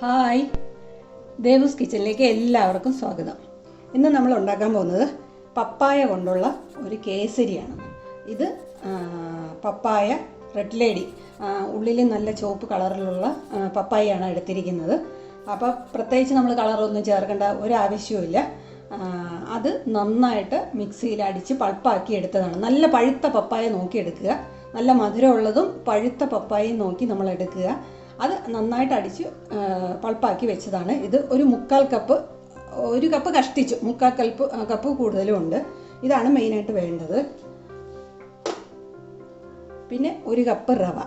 Hi, ദേവൂസ് കിച്ചണിലേക്ക് എല്ലാവർക്കും സ്വാഗതം. ഇന്ന് നമ്മൾ ഉണ്ടാക്കാൻ പോകുന്നത് പപ്പായ കൊണ്ടുള്ള ഒരു കേസരിയാണ്. ഇത് പപ്പായ റെഡ് ലേഡി, ഉള്ളിൽ നല്ല ചുവപ്പ് കളറിലുള്ള പപ്പായയാണ് എടുത്തിരിക്കുന്നത്. അപ്പോൾ പ്രത്യേകിച്ച് നമ്മൾ കളറൊന്നും ചേർക്കേണ്ട ഒരാവശ്യവുമില്ല. അത് നന്നായിട്ട് മിക്സിയിൽ അടിച്ച് പൾപ്പാക്കി എടുത്തതാണ്. നല്ല പഴുത്ത പപ്പായ നോക്കി എടുക്കുക. നല്ല മധുരമുള്ളതും പഴുത്ത പപ്പായയും നോക്കി നമ്മൾ എടുക്കുക. അത് നന്നായിട്ട് അടിച്ച് പൾപ്പാക്കി വെച്ചതാണ്. ഇത് ഒരു 1/4 കപ്പ്, 1 കപ്പ് കഷ്ടിച്ചു, 1/4 കപ്പ് കൂടുതലും ഉണ്ട്. ഇതാണ് മെയിനായിട്ട് വേണ്ടത്. പിന്നെ 1 കപ്പ് റവ,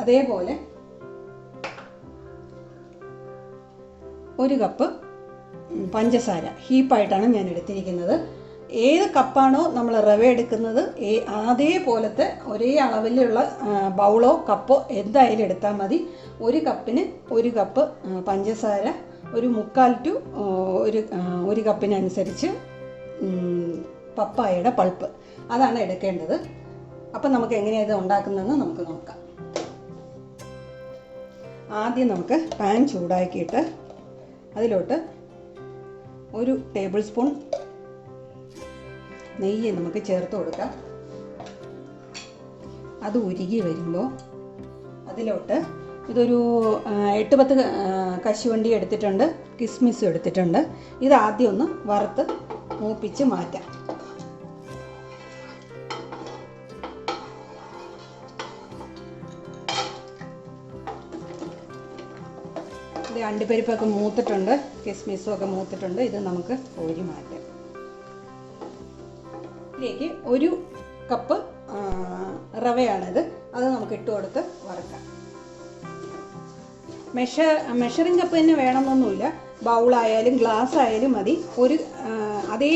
അതേപോലെ 1 കപ്പ് പഞ്ചസാര ഹീപ്പായിട്ടാണ് ഞാൻ എടുത്തിരിക്കുന്നത്. ഏത് കപ്പാണോ നമ്മൾ റവ എടുക്കുന്നത് അതേപോലത്തെ ഒരേ അളവിലുള്ള ബൗളോ കപ്പോ എന്തായാലും എടുത്താൽ മതി. 1 കപ്പിന് 1 കപ്പ് പഞ്ചസാര, ഒരു 1/4 ടു 1 കപ്പിനനുസരിച്ച് പപ്പായയുടെ പൾപ്പ്, അതാണ് എടുക്കേണ്ടത്. അപ്പം നമുക്ക് എങ്ങനെയാണ് ഇത് ഉണ്ടാക്കുന്നതെന്ന് നമുക്ക് നോക്കാം. ആദ്യം നമുക്ക് പാൻ ചൂടാക്കിയിട്ട് അതിലോട്ട് 1 ടേബിൾ സ്പൂൺ നെയ്യ് നമുക്ക് ചേർത്ത് കൊടുക്കാം. അത് ഉരുകി വരുമ്പോൾ അതിലോട്ട് ഇതൊരു 8-10 കശുവണ്ടി എടുത്തിട്ടുണ്ട്, കിസ്മിസും എടുത്തിട്ടുണ്ട്. ഇത് ആദ്യം ഒന്ന് വറുത്ത് മൂപ്പിച്ച് മാറ്റാം. ഇത് അണ്ടിപ്പരിപ്പൊക്കെ മൂത്തിട്ടുണ്ട്, കിസ്മിസും ഒക്കെ മൂത്തിട്ടുണ്ട്. ഇത് നമുക്ക് കോരി മാറ്റാം. ഇതിലേക്ക് 1 കപ്പ് റവയാണിത്. അത് നമുക്ക് ഇട്ട് കൊടുത്ത് വറുക്കാം. മെഷറിംഗ് കപ്പ് തന്നെ വേണമെന്നൊന്നുമില്ല. ബൗളായാലും ഗ്ലാസ് ആയാലും മതി. അതേ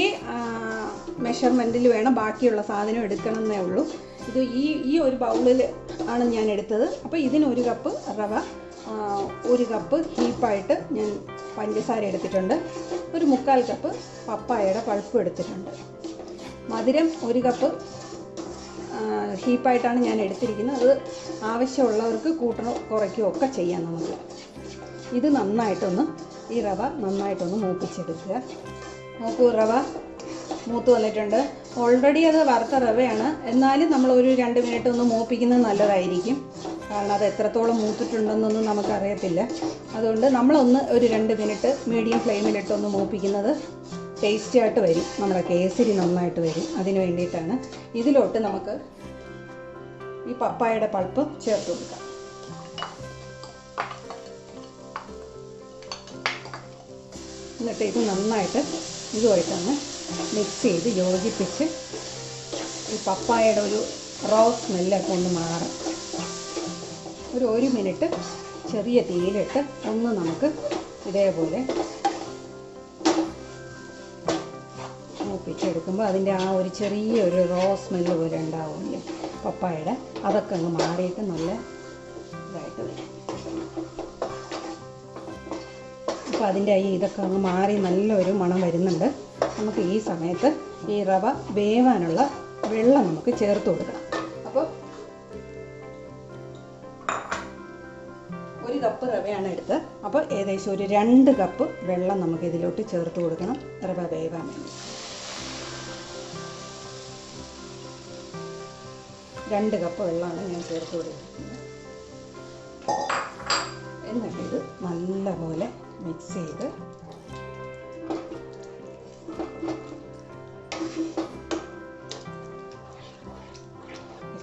മെഷർമെൻറ്റിൽ വേണം ബാക്കിയുള്ള സാധനം എടുക്കണമെന്നേ ഉള്ളൂ. ഇത് ഈ ഒരു ബൗളിൽ ആണ് ഞാൻ എടുത്തത്. അപ്പോൾ ഇതിന് 1 കപ്പ് റവ, 1 കപ്പ് ഹീപ്പായിട്ട് ഞാൻ പഞ്ചസാര എടുത്തിട്ടുണ്ട്, ഒരു 1/4 കപ്പ് പപ്പായയുടെ പൾപ്പ് എടുത്തിട്ടുണ്ട്. മധുരം 1 കപ്പ് ഹീപ്പായിട്ടാണ് ഞാൻ എടുത്തിരിക്കുന്നത്. അത് ആവശ്യമുള്ളവർക്ക് കൂട്ടണോ കുറയ്ക്കുകയോ ഒക്കെ ചെയ്യാം നമുക്ക്. ഇത് നന്നായിട്ടൊന്ന്, ഈ റവ നന്നായിട്ടൊന്ന് മൂപ്പിച്ചെടുക്കുക. നോക്കൂ, റവ മൂത്ത് വന്നിട്ടുണ്ട്. ഓൾറെഡി അത് വറുത്ത റവയാണ്. എന്നാലും നമ്മൾ ഒരു 2 മിനിറ്റ് ഒന്ന് മൂപ്പിക്കുന്നത് നല്ലതായിരിക്കും. കാരണം അത് എത്രത്തോളം മൂത്തിട്ടുണ്ടെന്നൊന്നും നമുക്കറിയത്തില്ല. അതുകൊണ്ട് നമ്മളൊന്ന് ഒരു 2 മിനിറ്റ് മീഡിയം ഫ്ലെയിമിലിട്ടൊന്ന് മൂപ്പിക്കുന്നത് ടേസ്റ്റി ആയിട്ട് വരും. നമ്മുടെ കേസരി നന്നായിട്ട് വരും. അതിന് വേണ്ടിയിട്ടാണ്. ഇതിലോട്ട് നമുക്ക് ഈ പപ്പായയുടെ പൾപ്പ് ചേർത്ത് കൊടുക്കാം. എന്നിട്ട് ഇത് നന്നായിട്ട് ഇതുമായിട്ടൊന്ന് മിക്സ് ചെയ്ത് യോജിപ്പിച്ച് ഈ പപ്പായയുടെ ഒരു റോ സ്മെല്ലൊക്കെ ഒന്ന് മാറും. ഒരു 1 മിനിറ്റ് ചെറിയ തീയിലിട്ട് ഒന്ന് നമുക്ക് ഇതേപോലെ മൂപ്പിച്ചെടുക്കുമ്പോൾ അതിൻ്റെ ആ ഒരു ചെറിയൊരു റോ സ്മെല്ല് പോലെ ഉണ്ടാവില്ലേ പപ്പായയുടെ, അതൊക്കെ അങ്ങ് മാറിയിട്ട് നല്ല ഇതായിട്ട് വരും. അപ്പോൾ അതിൻ്റെ ഇതൊക്കെ അങ്ങ് മാറി നല്ലൊരു മണം വരുന്നുണ്ട്. നമുക്ക് ഈ സമയത്ത് ഈ റവ വേവാനുള്ള വെള്ളം നമുക്ക് ചേർത്ത് കൊടുക്കണം. അപ്പോൾ 1 കപ്പ് റവയാണ് എടുത്തത്. അപ്പോൾ ഏകദേശം ഒരു 2 കപ്പ് വെള്ളം നമുക്ക് ഇതിലോട്ട് ചേർത്ത് കൊടുക്കണം റവ വേവാൻ വേണ്ടി. 2 കപ്പ് വെള്ളമാണ് ഞാൻ ചേർത്ത് കൊടുക്കുന്നത്. എന്നിട്ട് ഇത് നല്ലപോലെ മിക്സ് ചെയ്ത്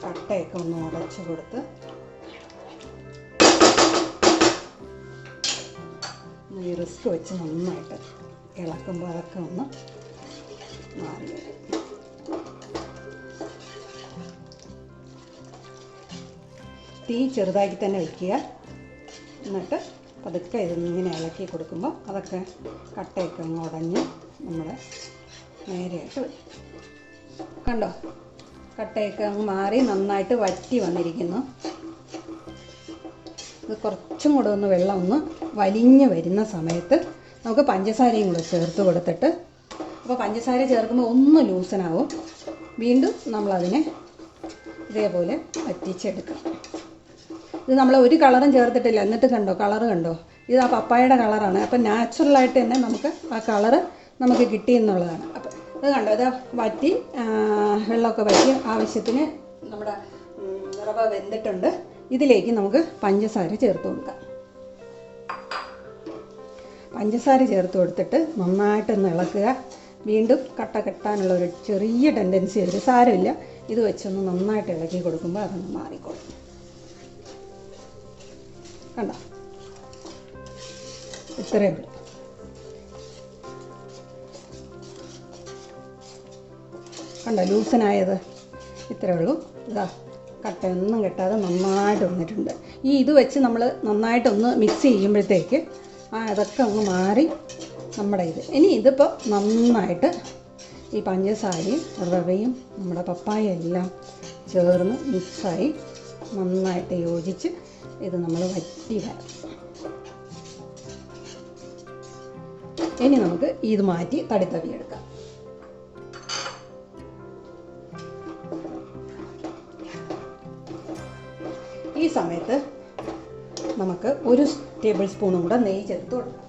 കട്ടയൊക്കെ ഒന്ന് ഉടച്ച് കൊടുത്ത് ഈ റിസ്ക് വെച്ച് നന്നായിട്ട് ഇളക്കുമ്പോൾ അതൊക്കെ ഒന്ന് മാറി വരും. തീ ചെറുതാക്കി തന്നെ വയ്ക്കുക. എന്നിട്ട് പതുക്കെ ഇതിങ്ങനെ ഇളക്കി കൊടുക്കുമ്പോൾ അതൊക്കെ കട്ടയൊക്കെ അങ്ങ് ഉടഞ്ഞ് നമ്മുടെ നേരെയായിട്ട് വരും. കണ്ടോ, കട്ടയൊക്കെ അങ്ങ് മാറി നന്നായിട്ട് വറ്റി വന്നിരിക്കുന്നു. ഇത് കുറച്ചും കൂടെ ഒന്ന് വെള്ളം ഒന്ന് വലിഞ്ഞ് വരുന്ന സമയത്ത് നമുക്ക് പഞ്ചസാരയും കൂടെ ചേർത്ത് കൊടുത്തിട്ട്, അപ്പോൾ പഞ്ചസാര ചേർക്കുമ്പോൾ ഒന്ന് ലൂസനാവും. വീണ്ടും നമ്മളതിനെ ഇതേപോലെ വറ്റിച്ചെടുക്കണം. ഇത് നമ്മൾ ഒരു കളറും ചേർത്തിട്ടില്ല. എന്നിട്ട് കണ്ടോ കളറ് കണ്ടോ, ഇത് ആ പപ്പായയുടെ കളറാണ്. അപ്പം നാച്ചുറലായിട്ട് തന്നെ നമുക്ക് ആ കളറ് നമുക്ക് കിട്ടി എന്നുള്ളതാണ്. അപ്പം ഇത് കണ്ടോ, ഇത് വറ്റി വെള്ളമൊക്കെ വറ്റി ആവശ്യത്തിന് നമ്മുടെ റവ വെന്തിട്ടുണ്ട്. ഇതിലേക്ക് നമുക്ക് പഞ്ചസാര ചേർത്ത് കൊടുക്കാം. പഞ്ചസാര ചേർത്ത് കൊടുത്തിട്ട് നന്നായിട്ടൊന്ന് ഇളക്കുക. വീണ്ടും കട്ട കെട്ടാനുള്ള ഒരു ചെറിയ ടെൻഡൻസി വരും. സാരമില്ല, ഇത് വെച്ചൊന്ന് നന്നായിട്ട് ഇളക്കി കൊടുക്കുമ്പോൾ അതൊന്ന് മാറിക്കോളും. കണ്ടോ, ഇത്രയേ ഉള്ളൂ. കണ്ടോ ലൂസനായത്, ഇത്രയേ ഉള്ളൂ. ഇതാ കട്ടയൊന്നും കെട്ടാതെ നന്നായിട്ട് വന്നിട്ടുണ്ട്. ഇത് വെച്ച് നമ്മൾ നന്നായിട്ടൊന്ന് മിക്സ് ചെയ്യുമ്പോഴത്തേക്ക് അതൊക്കെ അങ്ങ് മാറി നമ്മുടെ ഇനി ഇതിപ്പോൾ നന്നായിട്ട് ഈ പഞ്ചസാരയും റവയും നമ്മുടെ പപ്പായ എല്ലാം ചേർന്ന് മിക്സായി നന്നായിട്ട് യോജിച്ച് ഇത് നമ്മൾ വറ്റി വരാം. ഇനി നമുക്ക് ഇത് മാറ്റി തടിത്തവിയെടുക്കാം. ഈ സമയത്ത് നമുക്ക് 1 ടേബിൾ സ്പൂണും കൂടെ നെയ്യ് ചേർത്ത് കൊടുക്കാം.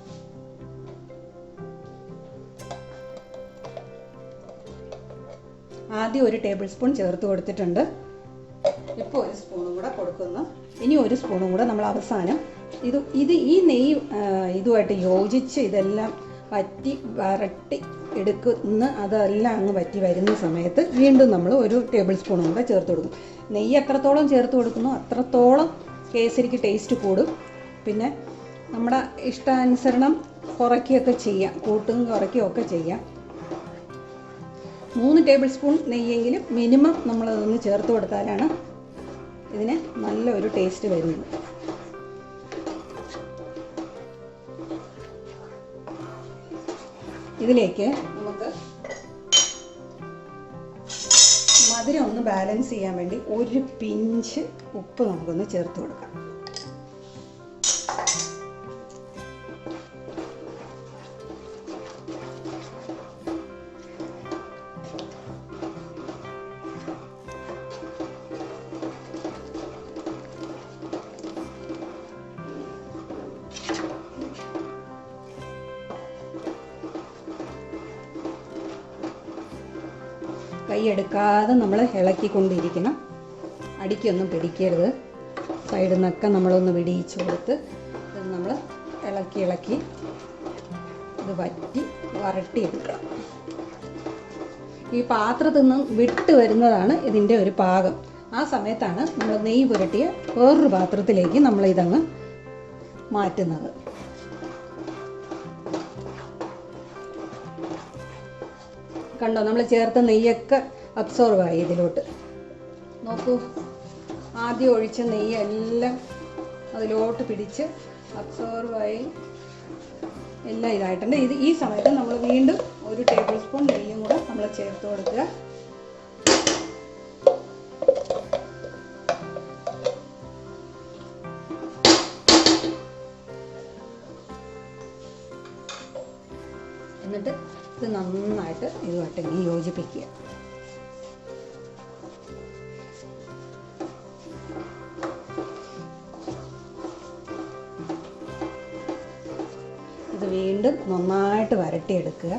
ആദ്യം 1 ടേബിൾ സ്പൂൺ ചേർത്ത് കൊടുത്തിട്ടുണ്ട്. ഇപ്പോൾ 1 സ്പൂണും കൂടെ കൊടുക്കുന്നു. ഇനി 1 സ്പൂണും കൂടെ നമ്മൾ അവസാനം ഈ നെയ്യ് ഇതുമായിട്ട് യോജിച്ച് ഇതെല്ലാം വരട്ടി എടുക്കുന്ന അതെല്ലാം അങ്ങ് വറ്റി വരുന്ന സമയത്ത് വീണ്ടും നമ്മൾ 1 ടേബിൾ സ്പൂണും കൂടെ ചേർത്ത് കൊടുക്കും. നെയ്യ് എത്രത്തോളം ചേർത്ത് കൊടുക്കുന്നു അത്രത്തോളം കേസരിക്ക് ടേസ്റ്റ് കൂടും. പിന്നെ നമ്മുടെ ഇഷ്ടാനുസരണം കുറയ്ക്കുകയൊക്കെ ചെയ്യാം, കൂട്ടും കുറയ്ക്കുകയൊക്കെ ചെയ്യാം. 3 ടേബിൾ സ്പൂൺ നെയ്യെങ്കിലും മിനിമം നമ്മളതൊന്ന് ചേർത്ത് കൊടുത്താലാണ് ഇതിന് നല്ലൊരു ടേസ്റ്റ് വരുന്നത്. ഇതിലേക്ക് നമുക്ക് മധുരം ഒന്ന് ബാലൻസ് ചെയ്യാൻ വേണ്ടി 1 പിഞ്ച് ഉപ്പ് നമുക്കൊന്ന് ചേർത്ത് കൊടുക്കാം. കൈ എടുക്കാതെ നമ്മൾ ഇളക്കിക്കൊണ്ടിരിക്കണം. അടിക്കൊന്നും പിടിക്കരുത്. സൈഡിൽ നിന്നൊക്കെ നമ്മളൊന്ന് വിടിയിച്ച് കൊടുത്ത് ഇത് നമ്മൾ ഇളക്കി ഇത് വരട്ടിയെടുക്കണം. ഈ പാത്രത്തിൽ നിന്ന് വിട്ട് വരുന്നതാണ് ഇതിൻ്റെ ഒരു പാകം. ആ സമയത്താണ് നമ്മൾ നെയ്യ് പുരട്ടിയ വേറൊരു പാത്രത്തിലേക്ക് നമ്മളിതങ്ങ് മാറ്റുന്നത്. കണ്ടോ, നമ്മൾ ചേർത്ത നെയ്യൊക്കെ അബ്സോർവായി ഇതിലോട്ട്. നോക്കൂ, ആദ്യം ഒഴിച്ച നെയ്യെല്ലാം അതിലോട്ട് പിടിച്ച് അബ്സോർവായി എല്ലാം ഇതായിട്ടുണ്ട്. ഈ സമയത്ത് നമ്മൾ വീണ്ടും 1 ടേബിൾ സ്പൂൺ നെയ്യും കൂടെ നമ്മൾ ചേർത്ത് കൊടുക്കുക. എന്നിട്ട് ഇത് നന്നായിട്ട് ഇതുമായിട്ട് ഇനി യോജിപ്പിക്കുക. ഇത് വീണ്ടും നന്നായിട്ട് വരട്ടിയെടുക്കുക.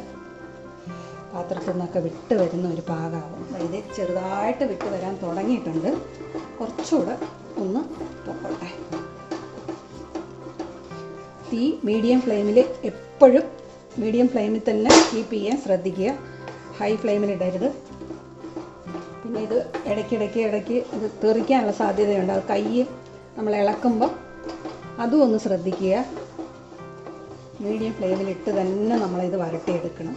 പാത്രത്തിൽ നിന്നൊക്കെ വിട്ട് വരുന്ന ഒരു പാകമാകും. ഇത് ചെറുതായിട്ട് വിട്ട് വരാൻ തുടങ്ങിയിട്ടുണ്ട്. കുറച്ചുകൂടെ ഒന്ന് പൊക്കോട്ടെ. തീ മീഡിയം ഫ്ലെയിമിൽ എപ്പോഴും മീഡിയം ഫ്ലെയിമിൽ തന്നെ കീപ്പ് ചെയ്യാൻ ശ്രദ്ധിക്കുക. ഹൈ ഫ്ലെയിമിലിടരുത്. പിന്നെ ഇത് ഇടയ്ക്ക് ഇത് തെറിക്കാനുള്ള സാധ്യതയുണ്ട്. അത് കൈ നമ്മൾ ഇളക്കുമ്പോൾ അതും ഒന്ന് ശ്രദ്ധിക്കുക. മീഡിയം ഫ്ലെയിമിലിട്ട് തന്നെ നമ്മളിത് വരട്ടിയെടുക്കണം.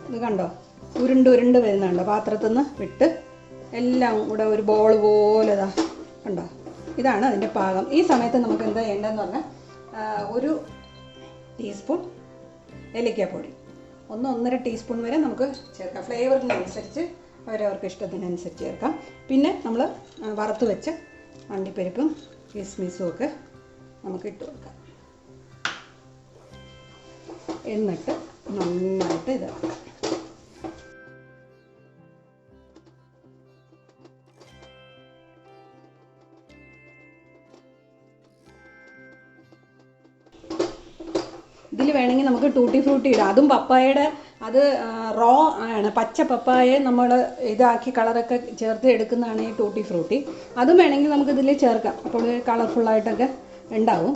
ഇത് കണ്ടോ, ഉരുണ്ട് വരുന്നുണ്ടോ, പാത്രത്തിൽ നിന്ന് വിട്ട് എല്ലാം കൂടെ ഒരു ബോൾ പോലെ ഇതാ കണ്ടോ. ഇതാണ് അതിൻ്റെ പാകം. ഈ സമയത്ത് നമുക്ക് എന്താ ചെയ്യേണ്ടതെന്ന് പറഞ്ഞാൽ 1 ടീസ്പൂൺ ഏലക്കാപ്പൊടി, 1-1.5 ടീസ്പൂൺ വരെ നമുക്ക് ചേർക്കാം. ഫ്ലേവറിനനുസരിച്ച് അവരവർക്ക് ഇഷ്ടത്തിനനുസരിച്ച് ചേർക്കാം. പിന്നെ നമ്മൾ വറുത്ത് വെച്ച അണ്ടിപ്പരിപ്പും കിസ്മിസും ഒക്കെ നമുക്ക് ഇട്ട് കൊടുക്കാം. എന്നിട്ട് നന്നായിട്ട് ഇതാക്കാം. നമുക്ക് ടൂട്ടി ഫ്രൂട്ടി ഇടാം. അതും പപ്പായയുടെ അത് റോ ആണ്, പച്ച പപ്പായ നമ്മൾ ഇതാക്കി കളറൊക്കെ ചേർത്ത് എടുക്കുന്നതാണ് ഈ ടൂട്ടി ഫ്രൂട്ടി. അതും വേണമെങ്കിൽ നമുക്കിതിൽ ചേർക്കാം, അപ്പോൾ കളർഫുള്ളായിട്ടൊക്കെ ഉണ്ടാവും.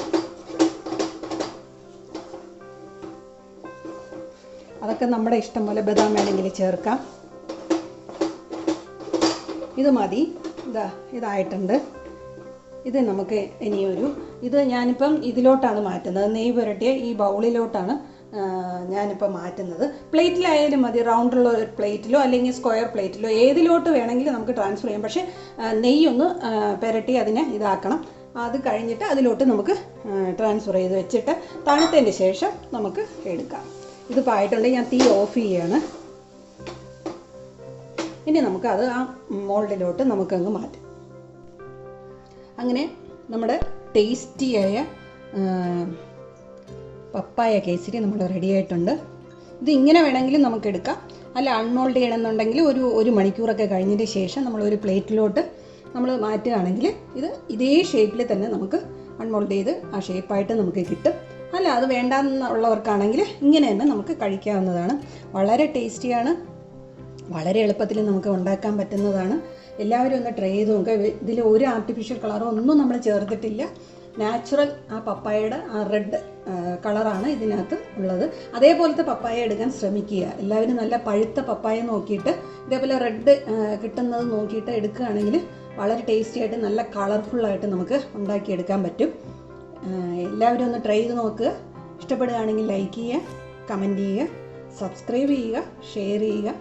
അതൊക്കെ നമ്മുടെ ഇഷ്ടം പോലെ. ബദാം വേണമെങ്കിൽ ചേർക്കാം. ഇത് മതി. ഇതായിട്ടുണ്ട്. ഇത് നമുക്ക് ഇത് ഞാനിപ്പം ഇതിലോട്ടാണ് മാറ്റുന്നത്. നെയ്യ് പുരട്ടിയ ഈ ബൗളിലോട്ടാണ് ഞാനിപ്പോൾ മാറ്റുന്നത്. പ്ലേറ്റിലായാലും മതി, റൗണ്ടുള്ള ഒരു പ്ലേറ്റിലോ അല്ലെങ്കിൽ സ്ക്വയർ പ്ലേറ്റിലോ ഏതിലോട്ട് വേണമെങ്കിലും നമുക്ക് ട്രാൻസ്ഫർ ചെയ്യാം. പക്ഷേ നെയ്യൊന്ന് പുരട്ടി അതിനെ ഇതാക്കണം. അത് കഴിഞ്ഞിട്ട് അതിലോട്ട് നമുക്ക് ട്രാൻസ്ഫർ ചെയ്ത് വെച്ചിട്ട് തണുത്തതിന് ശേഷം നമുക്ക് എടുക്കാം. ഇതിപ്പോൾ ആയിട്ടുണ്ട്. ഞാൻ തീ ഓഫ് ചെയ്യുകയാണ്. ഇനി നമുക്കത് ആ മോൾഡിലോട്ട് നമുക്കങ്ങ് മാറ്റാം. അങ്ങനെ നമ്മുടെ ടേസ്റ്റിയായ പപ്പായ കേസരി നമ്മൾ റെഡി ആയിട്ടുണ്ട്. ഇത് ഇങ്ങനെ വേണമെങ്കിലും നമുക്ക് എടുക്കാം, അല്ല അൺമോൾഡ് ചെയ്യണമെന്നുണ്ടെങ്കിൽ ഒരു മണിക്കൂറൊക്കെ കഴിഞ്ഞതിന് ശേഷം നമ്മളൊരു പ്ലേറ്റിലോട്ട് നമ്മൾ മാറ്റുകയാണെങ്കിൽ ഇതേ ഷേപ്പിൽ തന്നെ നമുക്ക് അൺമോൾഡ് ചെയ്ത് ആ ഷേപ്പായിട്ട് നമുക്ക് കിട്ടും. അല്ല അത് വേണ്ടെന്നുള്ളവർക്കാണെങ്കിൽ ഇങ്ങനെ തന്നെ നമുക്ക് കഴിക്കാവുന്നതാണ്. വളരെ ടേസ്റ്റിയാണ്, വളരെ എളുപ്പത്തിൽ നമുക്ക് ഉണ്ടാക്കാൻ പറ്റുന്നതാണ്. എല്ലാവരും ഒന്ന് ട്രൈ ചെയ്ത് നോക്കുക. ഇതിൽ ഒരു ആർട്ടിഫിഷ്യൽ കളറോ ഒന്നും നമ്മൾ ചേർത്തിട്ടില്ല. നാച്ചുറൽ ആ പപ്പായയുടെ ആ റെഡ് കളറാണ് ഇതിനകത്ത് ഉള്ളത്. അതേപോലത്തെ പപ്പായ എടുക്കാൻ ശ്രമിക്കുക. എല്ലാവരും നല്ല പഴുത്ത പപ്പായ നോക്കിയിട്ട് ഇതേപോലെ റെഡ് കിട്ടുന്നത് നോക്കിയിട്ട് എടുക്കുകയാണെങ്കിൽ വളരെ ടേസ്റ്റി ആയിട്ട് നല്ല കളർഫുള്ളായിട്ട് നമുക്ക് ഉണ്ടാക്കിയെടുക്കാൻ പറ്റും. എല്ലാവരും ഒന്ന് ട്രൈ ചെയ്ത് നോക്കുക. ഇഷ്ടപ്പെടുകയാണെങ്കിൽ ലൈക്ക് ചെയ്യുക, കമൻറ്റ് ചെയ്യുക, സബ്സ്ക്രൈബ് ചെയ്യുക, ഷെയർ ചെയ്യുക.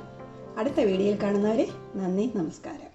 അടുത്ത വീഡിയോയിൽ കാണുന്നവരെ നന്ദി, നമസ്കാരം.